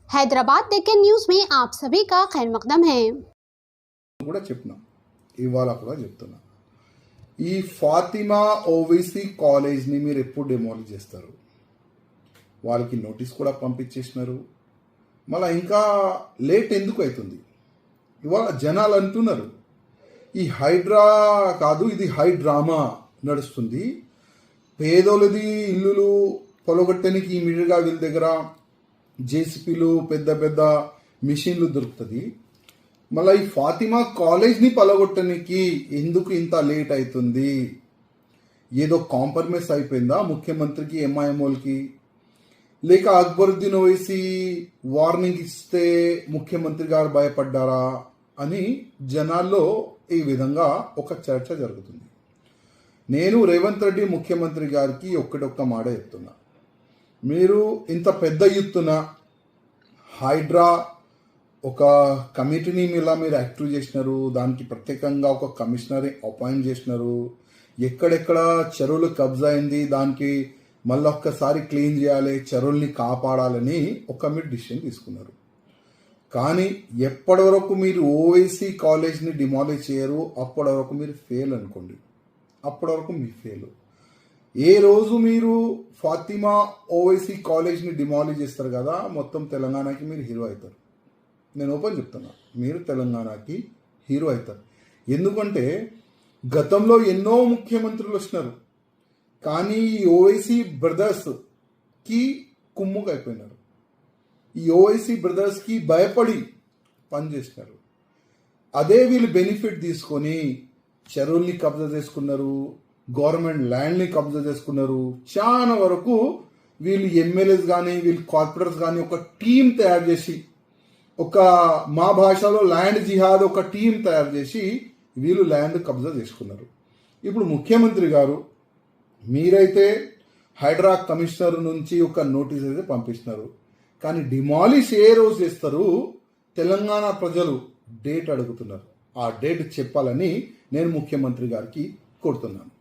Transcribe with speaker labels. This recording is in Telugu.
Speaker 1: हैदराबाद डेक्कन न्यूज में आप सभी का खैर मकदम है।
Speaker 2: కూడా చెప్పినా ఇవాళ కూడా చెప్తున్నా ఈ ఫాతిమా ఓవైసీ కాలేజ్ని మీరు ఎప్పుడు డెమాలిష్ చేస్తారు? వాళ్ళకి నోటీస్ కూడా పంపించేసినారు. మళ్ళీ ఇంకా లేట్ ఎందుకు అవుతుంది? ఇవాళ జనాలు అంటున్నారు ఈ హైడ్రా కాదు, ఇది హైడ్రామా నడుస్తుంది. పేదోళ్ళది ఇల్లులు పొలగొట్టడానికి ఇమీడియట్గా వీళ్ళ దగ్గర జేసీపీలు పెద్ద పెద్ద మిషన్లు దొరుకుతుంది. మళ్ళీ ఈ ఫాతిమా కాలేజ్ని పలగొట్టడానికి ఎందుకు ఇంత లేట్ అవుతుంది? ఏదో కాంప్రమైజ్ అయిపోయిందా ముఖ్యమంత్రికి, ఎంఐఎంఓలకి? లేక అక్బరుద్దీన్ ఓవైసీ వార్నింగ్ ఇస్తే ముఖ్యమంత్రి గారు భయపడ్డారా అని జనాల్లో ఈ విధంగా ఒక చర్చ జరుగుతుంది. నేను రేవంత్ రెడ్డి ముఖ్యమంత్రి గారికి ఒక్క మాట చెప్తున్నా, మీరు ఇంత పెద్ద ఎత్తున హైడ్రా ఒక కమిటీని మీరు యాక్టివ్ చేసినారు, దానికి ప్రత్యేకంగా ఒక కమిషనర్ అపాయింట్ చేసినారు. ఎక్కడెక్కడ చెరువులు కబ్జా అయింది దానికి మళ్ళీ ఒక్కసారి క్లీన్ చేయాలి, చెరువుల్ని కాపాడాలని మీరు డిసిషన్ తీసుకున్నారు. కానీ ఎప్పటి వరకు మీరు ఓవైసీ కాలేజ్ని డిమాలిష్ చేయరు అప్పటి వరకు మీరు ఫెయిల్ అనుకోండి. అప్పటి వరకు మీ ఫెయిల్. ఏ రోజు మీరు ఫాతిమా ఓవైసీ కాలేజ్ని డిమాలిష్ చేస్తారు కదా, మొత్తం తెలంగాణకి మీరు హీరో అవుతారు. నేను ఓపెన్ చెప్తున్నా, మీరు తెలంగాణకి హీరో అవుతారు. ఎందుకంటే గతంలో ఎన్నో ముఖ్యమంత్రులు వచ్చినారు, కానీ ఈ ఓవైసీ బ్రదర్స్కి కుమ్ముకు అయిపోయినారు. ఈ ఓవైసీ బ్రదర్స్కి భయపడి పనిచేసినారు. అదే వీళ్ళు బెనిఫిట్ తీసుకొని చెరువుల్ని కబ్జా చేసుకున్నారు, గవర్నమెంట్ ల్యాండ్ని కబ్జా చేసుకున్నారు. చాలా వరకు వీళ్ళు ఎమ్మెల్యేస్ కానీ వీళ్ళు కార్పొరేటర్స్ కానీ ఒక టీం తయారు చేసి, ఒక మా భాషలో ల్యాండ్ జిహాద్ ఒక టీం తయారు చేసి వీళ్ళు ల్యాండ్ కబ్జా చేసుకున్నారు. ఇప్పుడు ముఖ్యమంత్రి గారు మీరైతే హైడ్రా కమిషనర్ నుంచి ఒక నోటీస్ అయితే పంపిస్తున్నారు, కానీ డిమాలిష్ ఏ రోజు చేస్తారు? తెలంగాణ ప్రజలు డేట్ అడుగుతున్నారు. ఆ డేట్ చెప్పాలని నేను ముఖ్యమంత్రి గారికి కోరుతున్నాను.